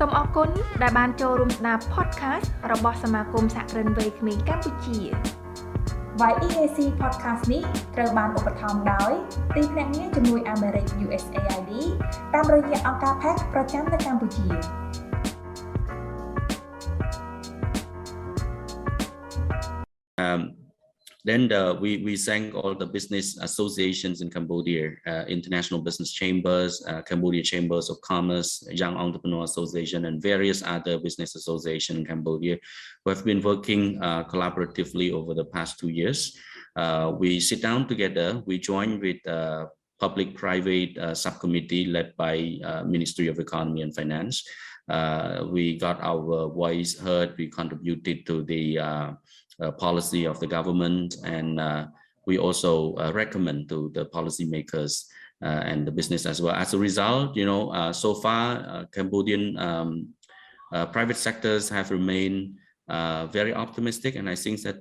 សូមអរគុណដែលបានចូលរួមស្ដាប់ podcast របស់សមាគមសហគ្រិនវ័យក្មេងកម្ពុជា YEAC podcast នេះត្រូវបានឧបត្ថម្ភដោយទីភ្នាក់ងារជំនួយអាមេរិក USAID តាមរយៈអង្គការ PAC ប្រចាំនៅកម្ពុជា Then we thank all the business associations in Cambodia, International Business Chambers, Cambodia Chambers of Commerce, Young Entrepreneur Association, and various other business associations in Cambodia who have been working collaboratively over the past 2 years. We sit down together, we join with public-private subcommittee led by Ministry of Economy and Finance. We got our voice heard, we contributed to the policy of the government, and we also recommend to the policymakers and the business as well. As a result, so far Cambodian private sectors have remained very optimistic, and I think that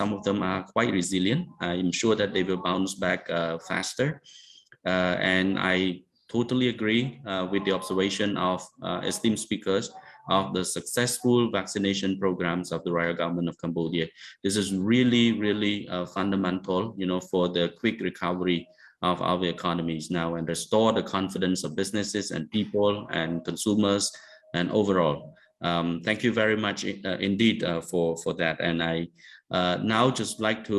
some of them are quite resilient. I'm sure that they will bounce back faster, and I totally agree with the observation of esteemed speakers of the successful vaccination programs of the royal government of Cambodia. This is really fundamental, for the quick recovery of our economies now and restore the confidence of businesses and people and consumers and overall. Thank you very much indeed for that. And I now just like to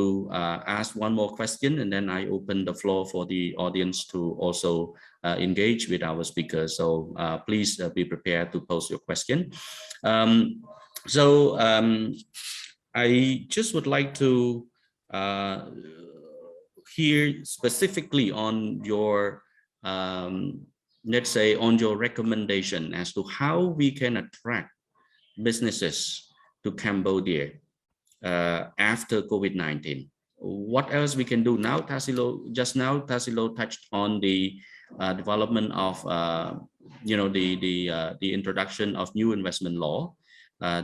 ask one more question, and then I open the floor for the audience to also engage with our speakers. So please be prepared to pose your question. I just would like to hear specifically on your let's say on your recommendation as to how we can attract businesses to Cambodia after COVID-19. What else we can do now? Tassilo touched on the development of the introduction of new investment law.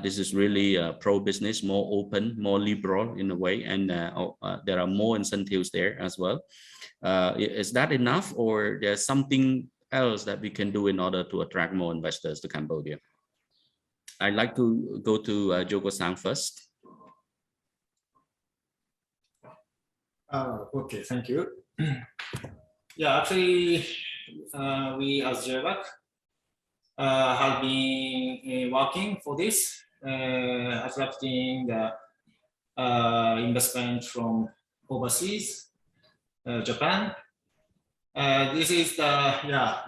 This is really pro-business, more open, more liberal in a way, and there are more incentives there as well. Is that enough, or there's something else that we can do in order to attract more investors to Cambodia? I'd like to go to Jogo-san first. Okay, thank you. Yeah, actually, we as JVAC have been working for this, attracting the investment from overseas, Japan. This is the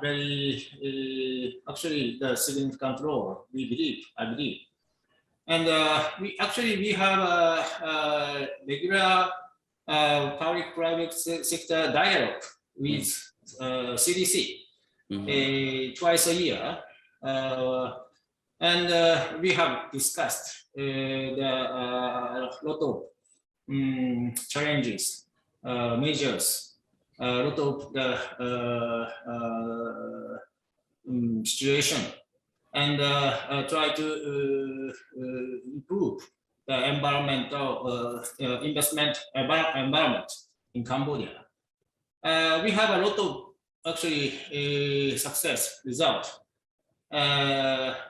very actually the significant role I believe, and we have a regular public-private sector dialogue with CDC twice a year, and we have discussed the lot of challenges, measures. A lot of the situation, and try to improve the environmental investment environment in Cambodia. We have a lot of actually success result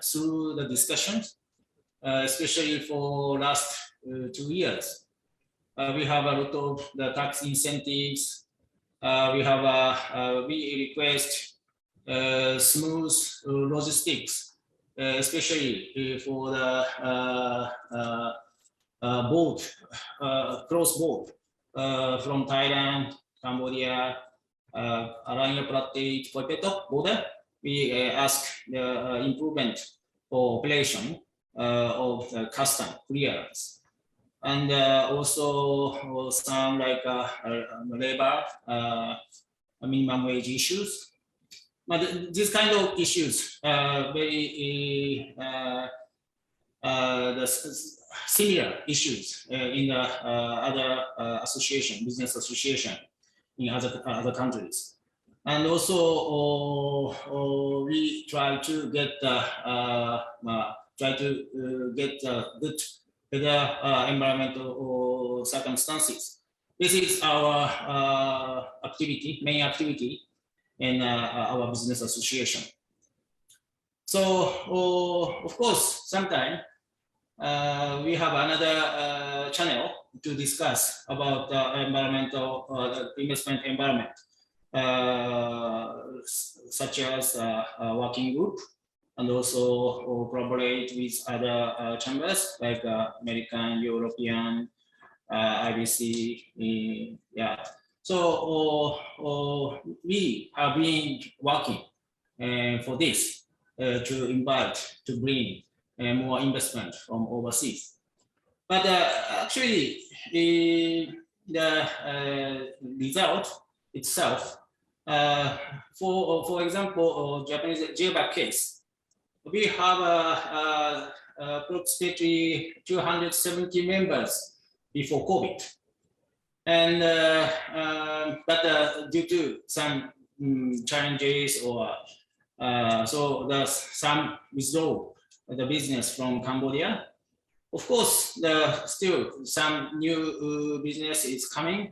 through the discussions, especially for last 2 years. We have a lot of the tax incentives. We request smooth logistics, especially for the cross-border from Thailand, Cambodia, Aranya Pratit, border. We ask the improvement for operation of the custom clearance. And also some like labor, minimum wage issues. But these kind of issues very similar issues in the other business association in other countries. And also we try to get good better environmental circumstances. This is our main activity in our business association. So of course, sometimes we have another channel to discuss about the environmental investment environment, such as a working group, and also collaborate with other chambers like American, European, IBC. Yeah. So we have been working for this to invite, to bring more investment from overseas. But actually, the result itself, for example, Japanese JBAC case, we have approximately 270 members before COVID. And but due to some challenges or so there's some withdraw the business from Cambodia. Of course, still some new business is coming,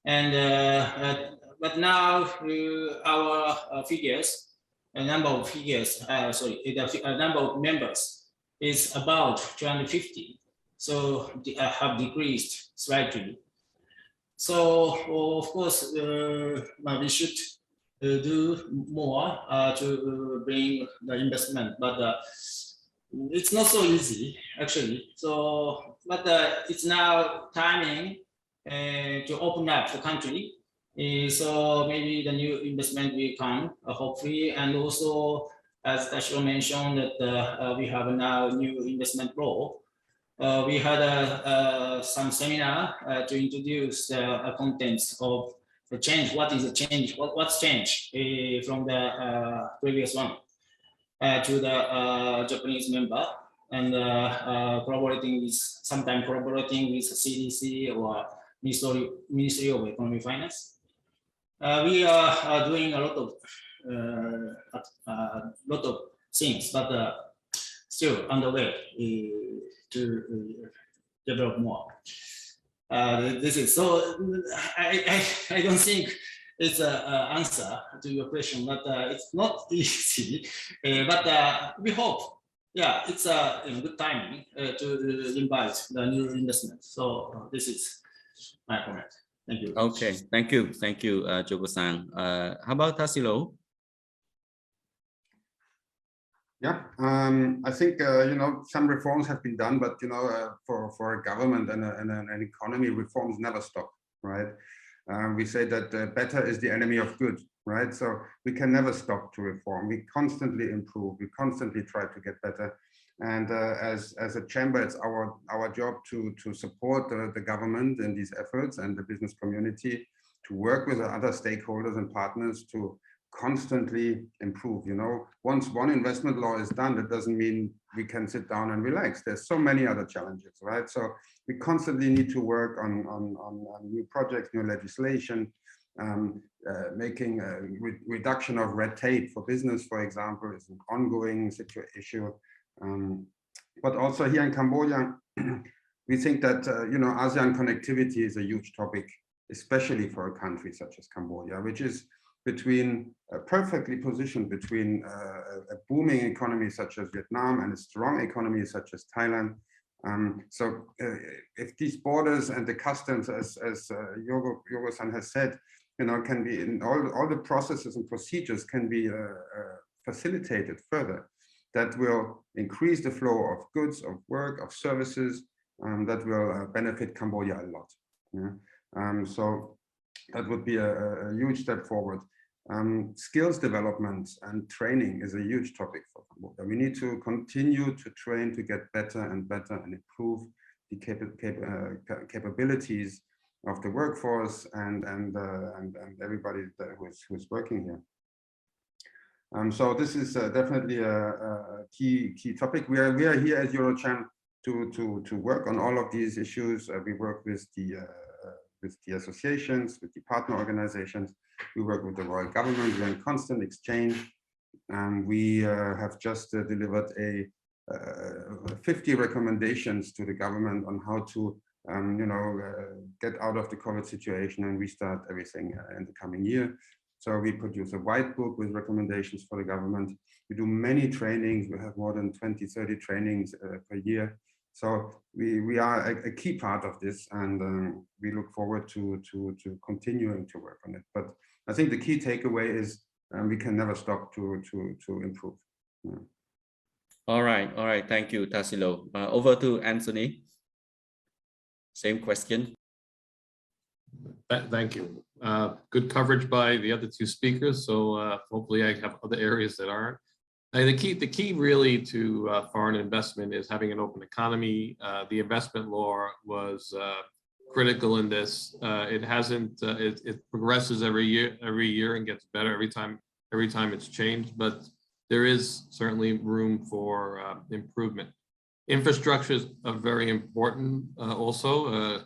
and but now our figures, a number of figures, the number of members is about 250, so they have decreased slightly. So of course, we should do more to bring the investment, but it's not so easy actually. So, but it's now timing to open up the country. So maybe the new investment will come, hopefully, and also as Tashiro mentioned that we have now new investment law. We had some seminar to introduce the contents of the change. What is the change? What's changed from the previous one to the Japanese member, and collaborating with CDC or Ministry of Economy and Finance. We are doing a lot of things, but still underway to develop more. This is so. I don't think it's an answer to your question, but it's not easy. But we hope, yeah, it's a good timing to invite the new investment. So this is my comment. Thank you. Okay, thank you, Jogo-san. How about Tassilo? Yeah, I think some reforms have been done, but for a government and an economy, reforms never stop, right? We say that better is the enemy of good, right? So we can never stop to reform. We constantly improve. We constantly try to get better. And as a chamber, it's our job to support the government in these efforts and the business community, to work with the other stakeholders and partners to constantly improve. Once one investment law is done, that doesn't mean we can sit down and relax. There's so many other challenges, right? So we constantly need to work on new projects, new legislation, making a reduction of red tape for business, for example, is an ongoing issue. But also here in Cambodia, we think that ASEAN connectivity is a huge topic, especially for a country such as Cambodia, which is perfectly positioned between a booming economy such as Vietnam and a strong economy such as Thailand. So if these borders and the customs, as Yogo-san has said, can be in all the processes and procedures can be facilitated further, that will increase the flow of goods, of work, of services, that will benefit Cambodia a lot. Yeah? So that would be a huge step forward. Skills development and training is a huge topic for Cambodia. We need to continue to train to get better and better and improve the capabilities of the workforce and everybody who's working here. So this is definitely a key topic. We are here at Eurochan to work on all of these issues. We work with the associations, with the partner organizations. We work with the royal government. We're in constant exchange. We have just delivered 50 recommendations to the government on how to get out of the COVID situation and restart everything in the coming year. So we produce a white book with recommendations for the government. We do many trainings. We have more than 20, 30 trainings per year. So we are a key part of this, and we look forward to continuing to work on it. But I think the key takeaway is we can never stop to improve. Yeah. All right. Thank you, Tassilo. Over to Anthony. Same question. Thank you. Good coverage by the other two speakers. So hopefully I have other areas that aren't. And the key really to foreign investment is having an open economy. The investment law was critical in this. It hasn't. It progresses every year and gets better every time it's changed. But there is certainly room for improvement. Infrastructure is very important. Also,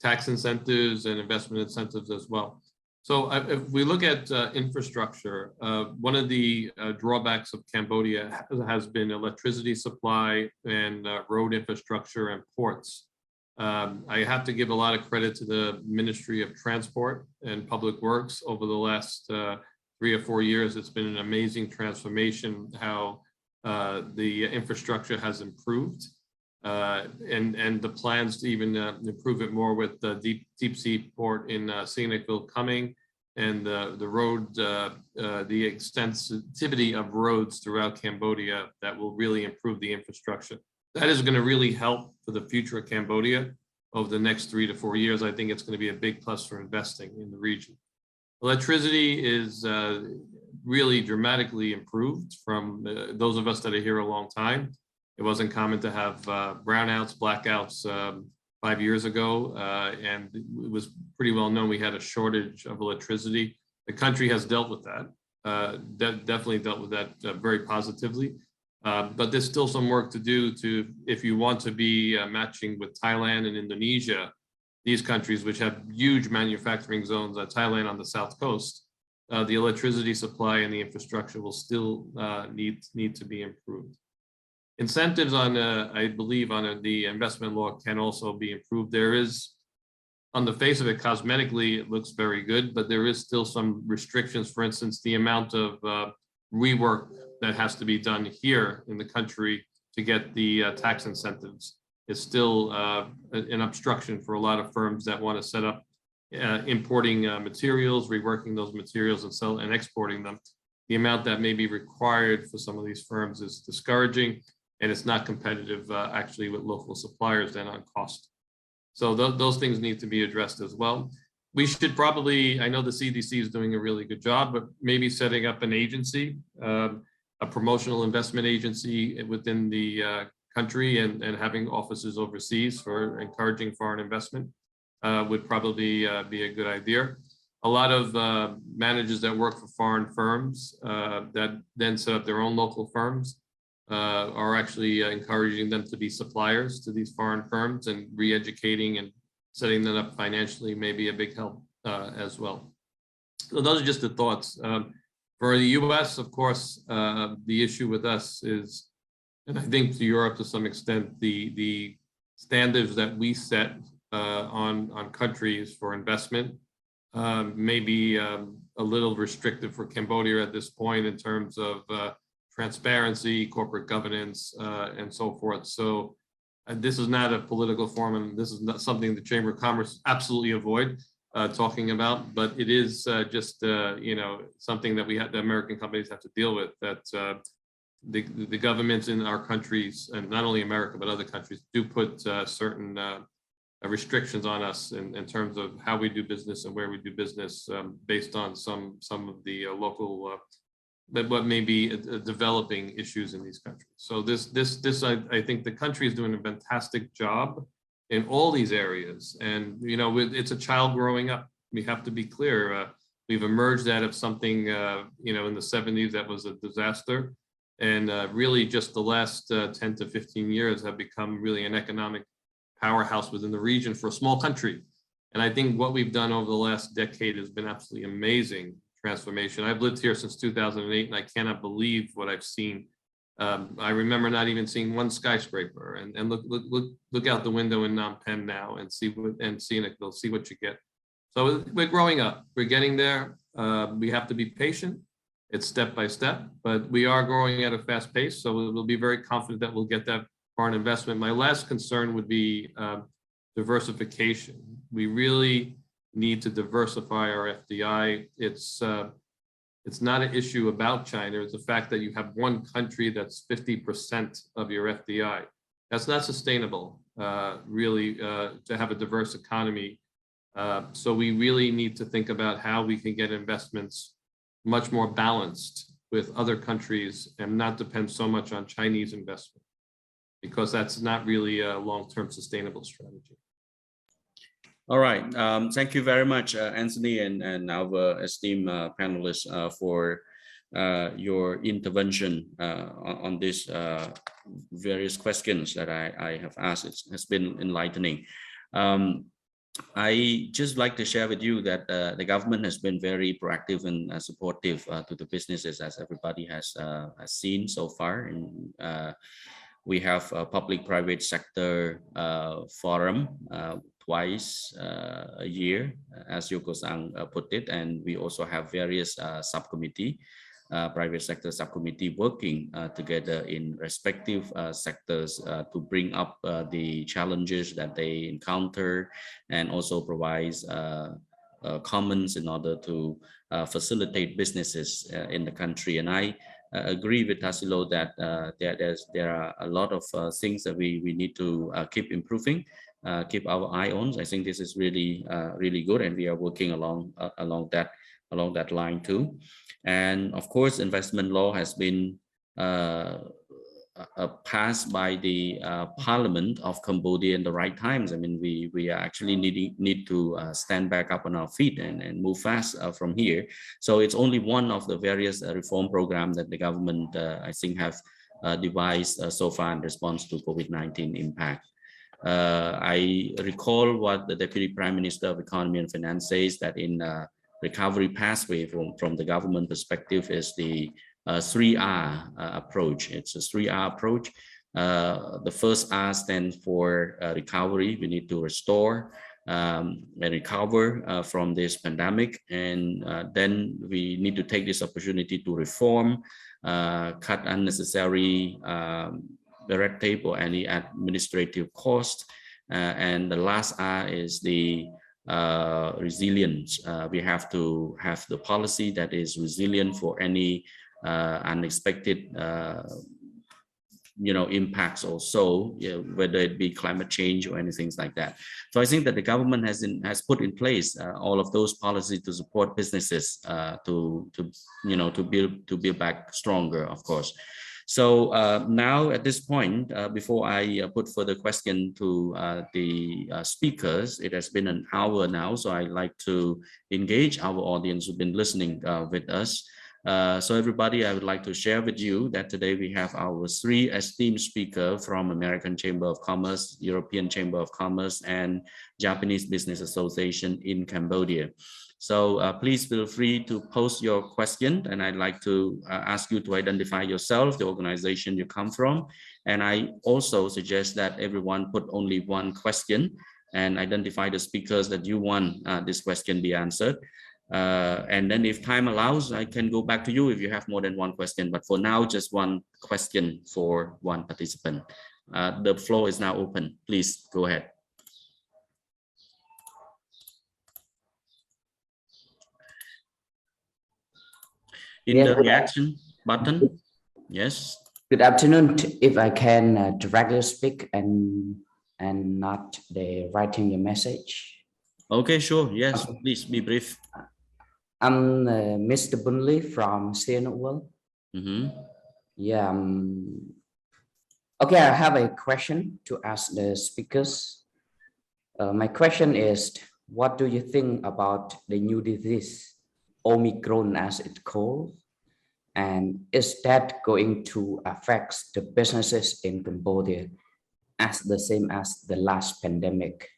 tax incentives and investment incentives as well. So if we look at infrastructure, one of the drawbacks of Cambodia has been electricity supply and road infrastructure and ports. I have to give a lot of credit to the Ministry of Transport and Public Works over the last 3 or 4 years. It's been an amazing transformation how the infrastructure has improved. And the plans to even improve it more with the deep sea port in Sihanoukville coming, and the road, the extensivity of roads throughout Cambodia that will really improve the infrastructure. That is going to really help for the future of Cambodia over the next 3 to 4 years. I think it's going to be a big plus for investing in the region. Electricity is really dramatically improved from those of us that are here a long time. It wasn't common to have brownouts, blackouts 5 years ago, and it was pretty well known we had a shortage of electricity. The country has dealt with that, definitely dealt with that very positively. But there's still some work to do if you want to be matching with Thailand and Indonesia, these countries which have huge manufacturing zones, Thailand on the south coast, the electricity supply and the infrastructure will still need to be improved. Incentives on, I believe, on the investment law can also be improved. There is, on the face of it, cosmetically, it looks very good, but there is still some restrictions. For instance, the amount of rework that has to be done here in the country to get the tax incentives is still an obstruction for a lot of firms that want to set up importing materials, reworking those materials and exporting them. The amount that may be required for some of these firms is discouraging, and it's not competitive actually with local suppliers then on cost. So those things need to be addressed as well. We should probably, I know the CDC is doing a really good job, but maybe setting up an agency, a promotional investment agency within the country and having offices overseas for encouraging foreign investment would probably be a good idea. A lot of managers that work for foreign firms that then set up their own local firms are actually encouraging them to be suppliers to these foreign firms, and re-educating and setting them up financially may be a big help as well. So those are just the thoughts. For the US, of course, the issue with us is, and I think to Europe to some extent, the standards that we set on countries for investment may be a little restrictive for Cambodia at this point in terms of transparency, corporate governance, and so forth. So this is not a political forum, and this is not something the Chamber of Commerce absolutely avoid talking about, but it is just something that the American companies have to deal with, that the governments in our countries, and not only America but other countries, do put certain restrictions on us in terms of how we do business and where we do business based on some of the local what may be developing issues in these countries. So this I think the country is doing a fantastic job in all these areas, and it's a child growing up. We have to be clear. We've emerged out of something in the 70s that was a disaster, and really just the last 10 to 15 years have become really an economic powerhouse within the region for a small country. And I think what we've done over the last decade has been absolutely amazing transformation. I've lived here since 2008, and I cannot believe what I've seen. I remember not even seeing one skyscraper, and look out the window in Phnom Penh now and see what you get. So we're growing up. We're getting there. We have to be patient. It's step by step, but we are growing at a fast pace. So we'll be very confident that we'll get that foreign investment. My last concern would be diversification. We really need to diversify our FDI. It's not an issue about China. It's the fact that you have one country that's 50% of your FDI. That's not sustainable, really, to have a diverse economy. So we really need to think about how we can get investments much more balanced with other countries and not depend so much on Chinese investment, because that's not really a long-term sustainable strategy. All right. Thank you very much, Anthony and our esteemed panelists for your intervention on these various questions that I have asked. It has been enlightening. I just like to share with you that the government has been very proactive and supportive to the businesses, as everybody has seen so far. And we have a public-private sector forum twice a year, as Yoko-san put it, and we also have various subcommittee, private sector subcommittee working together in respective sectors to bring up the challenges that they encounter and also provides comments in order to facilitate businesses in the country. And I agree with Tassilo that there are a lot of things that we need to keep improving, keep our eye on. I think this is really really good, and we are working along that line too. And of course, investment law has been passed by the Parliament of Cambodia in the right times. I mean, we actually need to stand back up on our feet and move fast from here. So it's only one of the various reform programs that the government, I think, have devised so far in response to COVID-19 impact. I recall what the Deputy Prime Minister of Economy and Finance says, that in recovery pathway from the government perspective is the 3R approach. It's a 3R approach. The first R stands for recovery. We need to restore and recover from this pandemic, and then we need to take this opportunity to reform, cut unnecessary red tape or any administrative cost, and the last R is the resilience. We have to have the policy that is resilient for any unexpected impacts also, whether it be climate change or anything like that. So I think that the government has put in place all of those policies to support businesses to build back stronger, of course. So now at this point, before I put further question to the speakers, it has been an hour now, so I'd like to engage our audience who've been listening with us. So everybody, I would like to share with you that today we have our 3 esteemed speakers from American Chamber of Commerce, European Chamber of Commerce, and Japanese Business Association in Cambodia. So please feel free to post your question, and I'd like to ask you to identify yourself, the organization you come from. And I also suggest that everyone put only one question and identify the speakers that you want this question be answered. And then if time allows, I can go back to you if you have more than one question. But for now, just one question for one participant. The floor is now open. Please go ahead. In the reaction button, yes. Good afternoon. If I can directly speak and not writing the message. Okay, sure. Yes, please be brief. I'm Mr. Bunley from CNOL. Yeah. Okay, I have a question to ask the speakers. My question is, what do you think about the new disease, Omicron as it's called? And is that going to affect the businesses in Cambodia as the same as the last pandemic?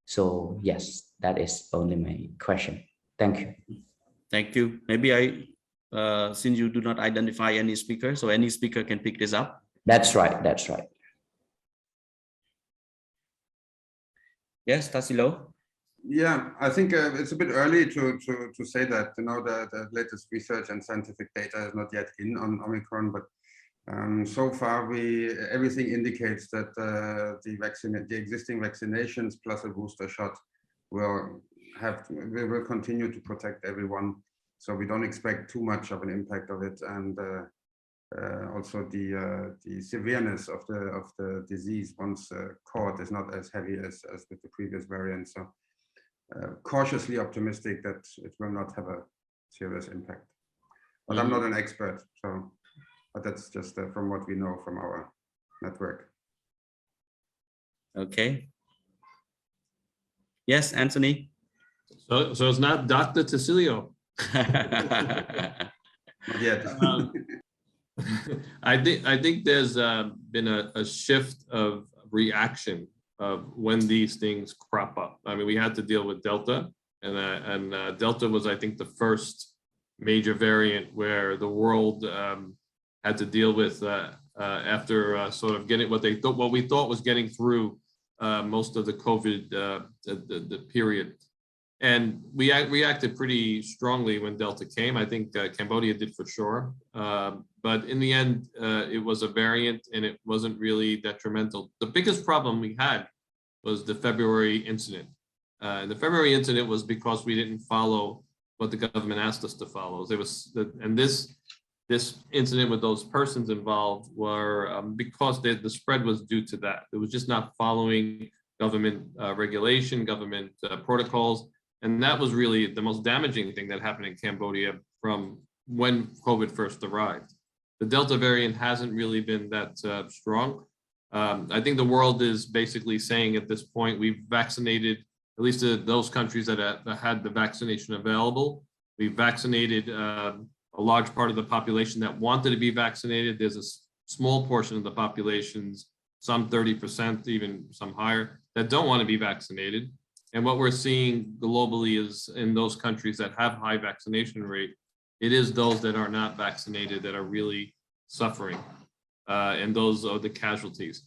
So yes, that is only my question. Thank you. Thank you. Maybe since you do not identify any speaker, so any speaker can pick this up. That's right. That's right. Yes, Tassilo. Yeah, I think it's a bit early to say that. You know, the latest research and scientific data is not yet in on Omicron, but so far everything indicates that the existing vaccinations plus a booster shot will continue to protect everyone. So we don't expect too much of an impact of it, and also the severeness of the disease once caught is not as heavy as with the previous variant. So cautiously optimistic that it will not have a serious impact. But I'm not an expert, so but that's just from what we know from our network. Okay. Yes, Anthony. So it's not Dr. Cecilio. Not yet. I think there's been a shift of reaction of when these things crop up. I mean, we had to deal with Delta, and Delta was, I think, the first major variant where the world had to deal with after sort of getting what we thought was getting through most of the COVID the period. And we reacted pretty strongly when Delta came. I think Cambodia did for sure. But in the end, it was a variant and it wasn't really detrimental. The biggest problem we had was the February incident. The February incident was because we didn't follow what the government asked us to follow. This incident with those persons involved were because the spread was due to that. It was just not following government regulation, government protocols. And that was really the most damaging thing that happened in Cambodia from when COVID first arrived. The Delta variant hasn't really been that strong. I think the world is basically saying at this point, we've vaccinated, at least those countries that had the vaccination available. We've vaccinated a large part of the population that wanted to be vaccinated. There's a small portion of the populations, some 30%, even some higher, that don't want to be vaccinated. And what we're seeing globally is in those countries that have high vaccination rate, it is those that are not vaccinated that are really suffering. And those are the casualties.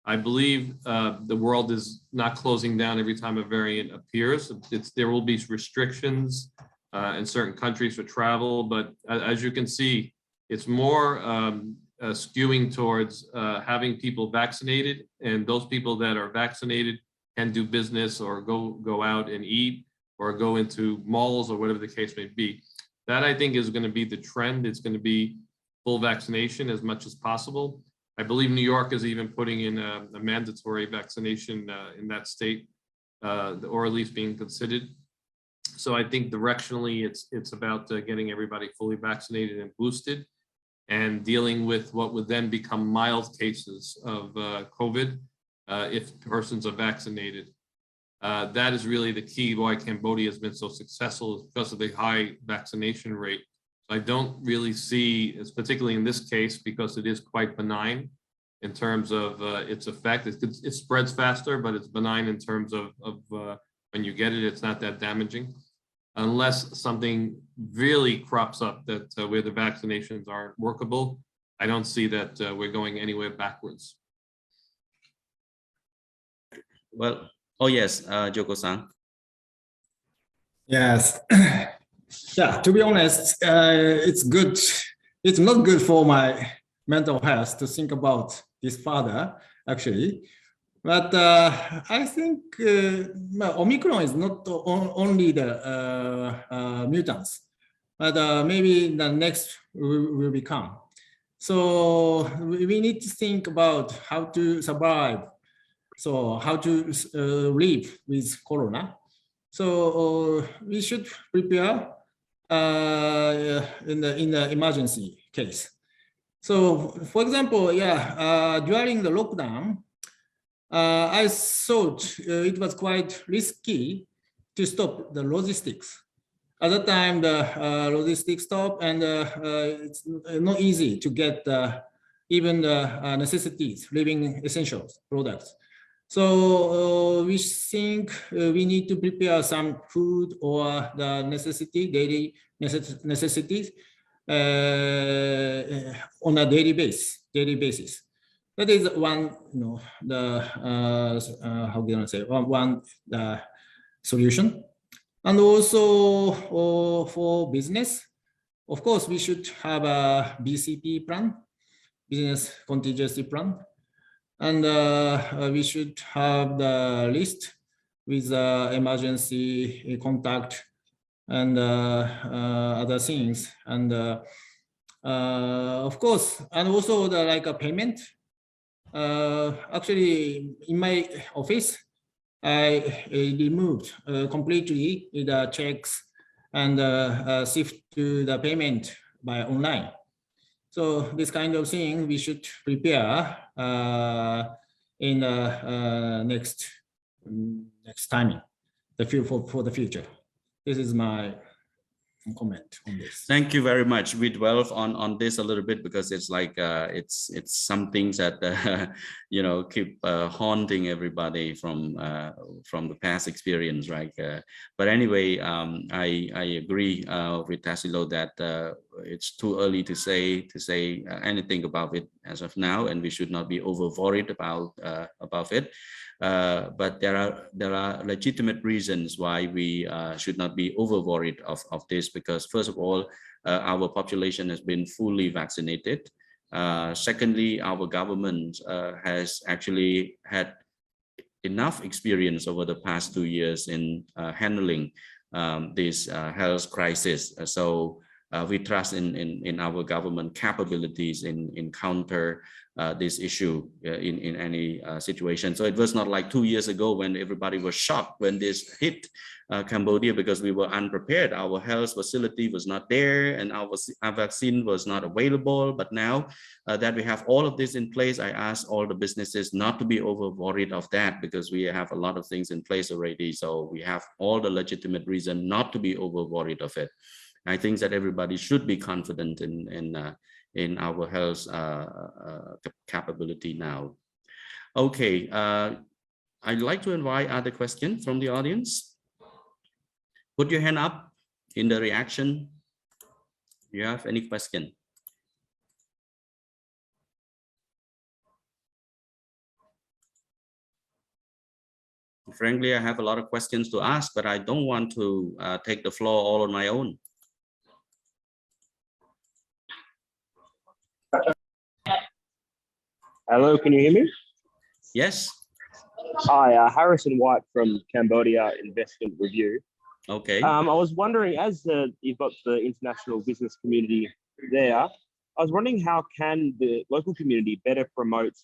I believe the world is not closing down every time a variant appears. There will be restrictions in certain countries for travel, but as you can see, it's more skewing towards having people vaccinated, and those people that are vaccinated can do business or go out and eat or go into malls or whatever the case may be. That I think is going to be the trend. It's going to be full vaccination as much as possible. I believe New York is even putting in a mandatory vaccination in that state, or at least being considered. So I think directionally it's about getting everybody fully vaccinated and boosted and dealing with what would then become mild cases of COVID if persons are vaccinated. That is really the key why Cambodia has been so successful, is because of the high vaccination rate. I don't really see, particularly in this case, because it is quite benign in terms of its effect. It spreads faster, but it's benign in terms of when you get it, it's not that damaging. Unless something really crops up that where the vaccinations aren't workable, I don't see that we're going anywhere backwards. Well, oh yes, Joko-san. Yes. Yeah, to be honest, it's good. It's not good for my mental health to think about this further, actually. But I think Omicron is not only the mutants, but maybe the next will become. So we need to think about how to survive. So how to live with Corona. So we should prepare in the emergency case. So for example, during the lockdown, I thought it was quite risky to stop the logistics. At the time, the logistics stopped, and it's not easy to get even the necessities, living essentials products. So we think we need to prepare some food or the daily necessities on a daily basis. That is one, how can I say, one solution. And also for business, of course, we should have a BCP plan, business contingency plan. And we should have the list with emergency contact and other things. And of course, and also the like a payment. Actually, in my office, I removed completely the checks and shift to the payment by online. So this kind of thing we should prepare in the next timing, for the future. This is my comment on this. Thank you very much. We dwell on this a little bit because it's like it's some things that you know, keep haunting everybody from the past experience, right? But anyway, I agree with Tassilo that it's too early to say anything about it as of now, and we should not be over worried about it. But there are legitimate reasons why we should not be over worried of this, because first of all, our population has been fully vaccinated. Secondly, our government has actually had enough experience over the past 2 years in handling this health crisis. So we trust in our government capabilities in counter this issue in any situation. So it was not like 2 years ago when everybody was shocked when this hit Cambodia, because we were unprepared. Our health facility was not there and our vaccine was not available. But now that we have all of this in place, I ask all the businesses not to be over worried of that, because we have a lot of things in place already. So we have all the legitimate reason not to be over worried of it. I think that everybody should be confident in our health capability now. Okay, I'd like to invite other questions from the audience. Put your hand up in the reaction. Do you have any question? Frankly, I have a lot of questions to ask, but I don't want to take the floor all on my own. Hello, can you hear me? Yes. Hi, Harrison White from Cambodia Investment Review. Okay. I was wondering, as you've got the international business community there, I was wondering how can the local community better promote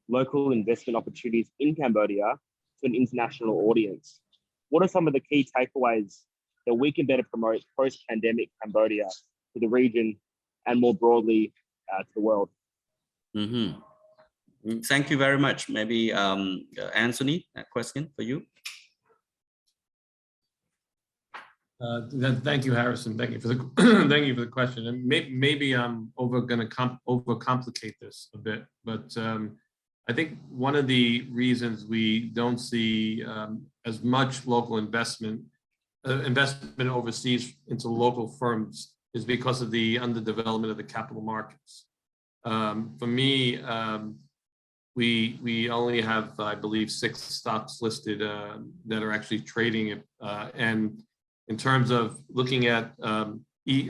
local investment opportunities in Cambodia to an international audience? What are some of the key takeaways that we can better promote post-pandemic Cambodia to the region and more broadly to the world? Mm-hmm. Thank you very much. Maybe Anthony, that question for you. Thank you, Harrison. Thank you for the thank you for the question. And maybe I'm going to overcomplicate this a bit, but I think one of the reasons we don't see as much local investment overseas into local firms is because of the underdevelopment of the capital markets. For me, we only have, I believe, 6 stocks listed that are actually trading it. And in terms of looking at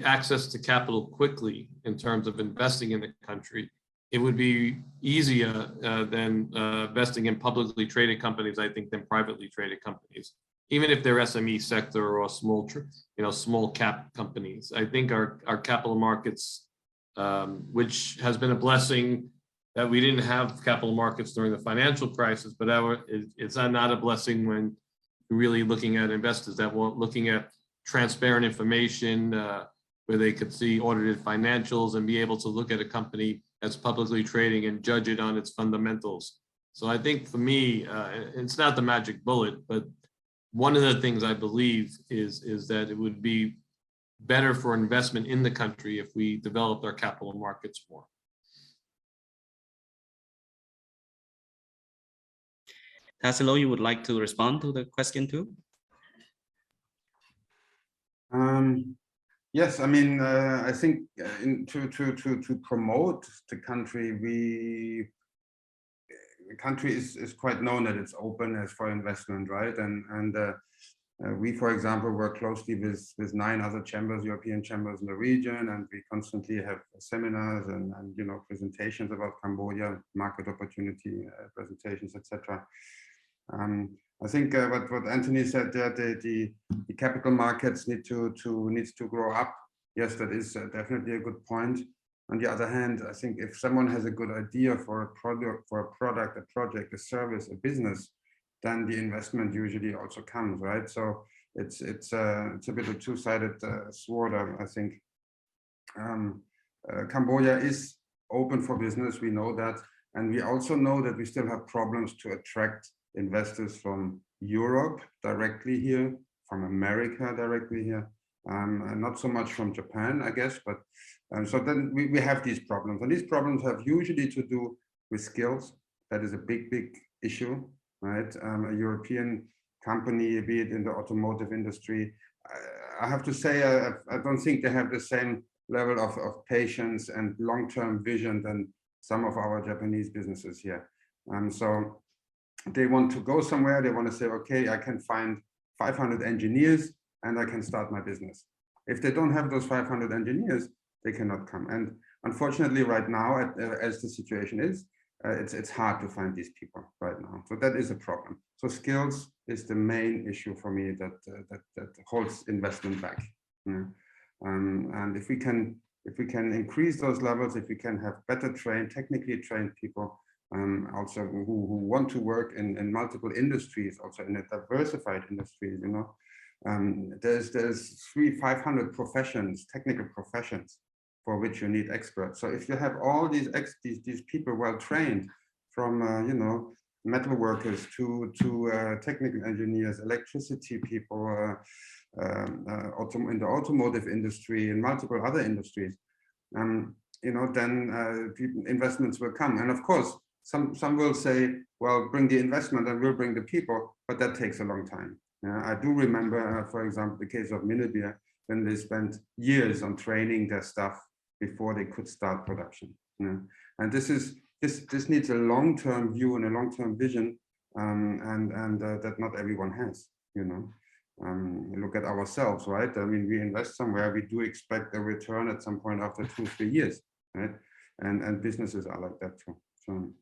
access to capital quickly, in terms of investing in the country, it would be easier than investing in publicly traded companies, I think, than privately traded companies, even if they're SME sector or small cap companies. I think our capital markets, which has been a blessing that we didn't have capital markets during the financial crisis, but it's not a blessing when you're really looking at investors that weren't looking at transparent information where they could see audited financials and be able to look at a company that's publicly trading and judge it on its fundamentals. So I think for me, it's not the magic bullet, but one of the things I believe is that it would be better for investment in the country if we developed our capital markets more. Tassilo, you would like to respond to the question too? Yes, I mean, I think to promote the country, the country is quite known that it's open as for investment, right? And We, for example, work closely with 9 other chambers, European chambers in the region, and we constantly have seminars and presentations about Cambodia, market opportunity presentations, etc. I think what Anthony said there, the capital markets needs to grow up. Yes, that is definitely a good point. On the other hand, I think if someone has a good idea for a product, a project, a service, a business, then the investment usually also comes, right? So it's a bit of a two-sided sword, I think. Cambodia is open for business, we know that, and we also know that we still have problems to attract investors from Europe directly here, from America directly here, not so much from Japan, I guess, but so then we have these problems, and these problems have usually to do with skills. That is a big issue, right? A European company, be it in the automotive industry, I have to say, I don't think they have the same level of patience and long-term vision than some of our Japanese businesses here. So they want to go somewhere, they want to say, okay, I can find 500 engineers and I can start my business. If they don't have those 500 engineers, they cannot come. And unfortunately, right now, as the situation is, it's hard to find these people right now. So that is a problem. So skills is the main issue for me that holds investment back. And if we can increase those levels, if we can have better trained, technically trained people, also who want to work in multiple industries, also in a diversified industries, there's 500 professions, technical professions, for which you need experts. So if you have all these people well trained, from metal workers to technical engineers, electricity people, in the automotive industry and multiple other industries, then investments will come. And of course, some will say, well, bring the investment and we'll bring the people, but that takes a long time. I do remember, for example, the case of Minibia, when they spent years on training their staff before they could start production. And this needs a long-term view and a long-term vision, and that not everyone has. Look at ourselves, right? I mean, we invest somewhere, we do expect a return at some point after 2-3 years, right? And businesses are like that too. So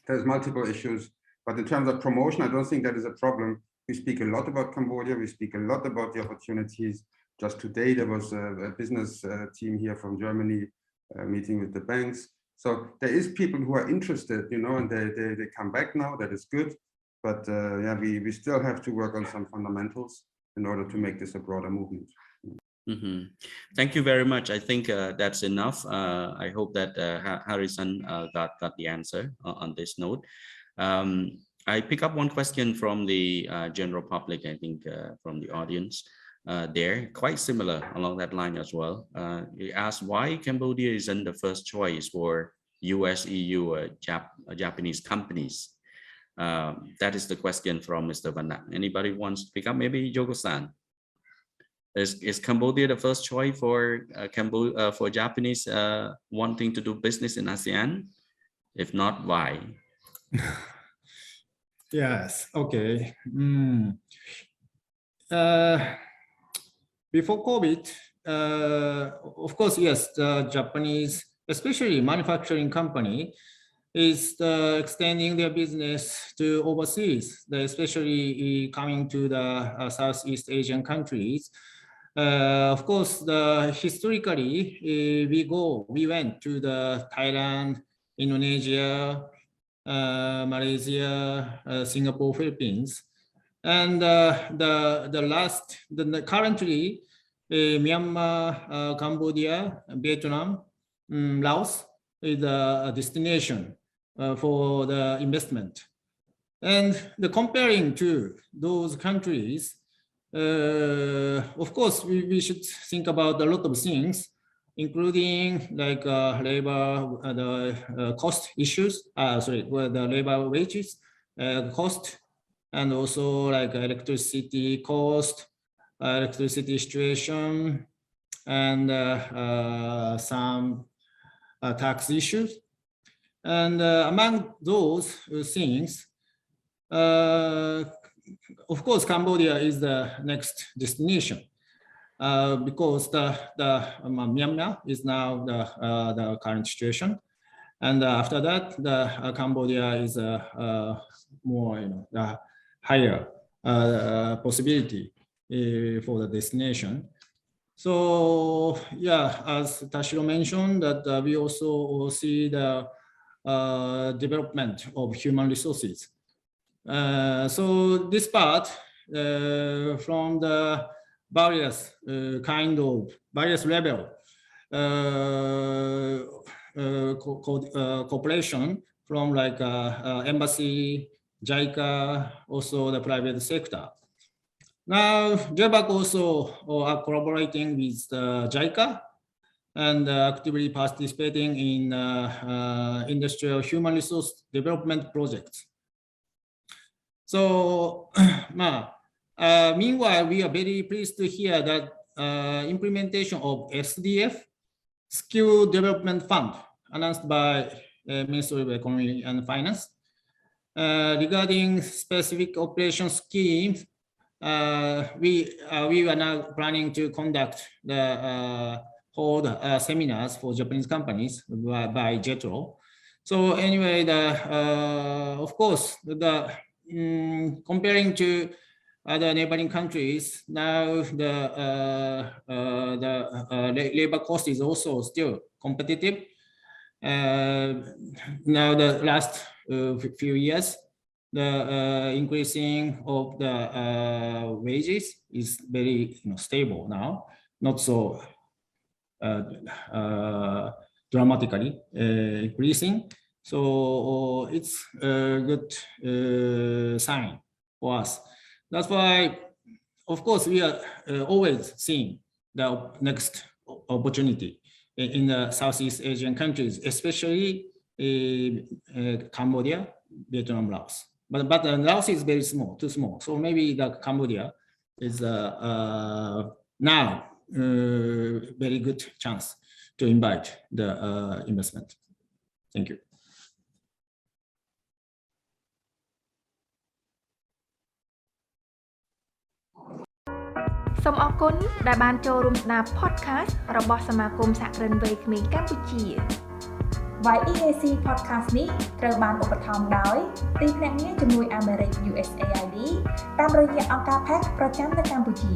there's multiple issues, but in terms of promotion, I don't think that is a problem. We speak a lot about Cambodia. We speak a lot about the opportunities. Just today, there was a business team here from Germany meeting with the banks. So there is people who are interested, and they come back now. That is good. But yeah, we still have to work on some fundamentals in order to make this a broader movement. Thank you very much. I think that's enough. I hope that Harrison got the answer on this note. I pick up one question from the general public, I think, from the audience there, quite similar along that line as well. He asked why Cambodia isn't the first choice for US, EU, Japanese companies. That is the question from Mr. Vanak. Anybody wants to pick up? Maybe Yogo-san. Is Cambodia the first choice for Japanese wanting to do business in ASEAN? If not, why? Yes, okay. Before COVID, of course, yes, the Japanese, especially manufacturing company, is extending their business to overseas, especially coming to the Southeast Asian countries. Of course, historically, we went to the Thailand, Indonesia, Malaysia, Singapore, Philippines, and currently Myanmar, Cambodia, Vietnam, Laos is a destination for the investment. And comparing to those countries, of course, we should think about a lot of things, including like labor, the cost issues, the labor wages, cost, and also like electricity cost, electricity situation, and some tax issues. And among those things, of course, Cambodia is the next destination because the Myanmar is now the current situation, and after that, the Cambodia is more, the higher possibility for the destination. So yeah, as Tashiro mentioned, that we also see the development of human resources. So this part from the various various level cooperation from like embassy, JICA, also the private sector. Now, JBAC also are collaborating with JICA and actively participating in industrial human resource development projects. So, meanwhile, we are very pleased to hear that implementation of SDF, Skill Development Fund, announced by Ministry of Economy and Finance, regarding specific operation schemes. We are now planning to conduct the hold seminars for Japanese companies by JETRO. So anyway, of course, comparing to other neighboring countries, now the labor cost is also still competitive. Now the last few years, the increasing of the wages is very stable now, not so dramatically increasing. So it's a good sign for us. That's why, of course, we are always seeing the next opportunity in the Southeast Asian countries, especially Cambodia, Vietnam, Laos. But Laos is very small, too small. So maybe the Cambodia is now very good chance to invite the investment. Thank you. សូមអរគុណដែលបានចូលរួមស្ដាប់ podcast របស់សមាគមសហគ្រិនវ័យក្មេងកម្ពុជា YEAC podcast នេះត្រូវបានឧបត្ថម្ភដោយទីភ្នាក់ងារជំនួយអាមេរិក USAID តាមរយៈអង្គការ PAC ប្រចាំនៅកម្ពុជា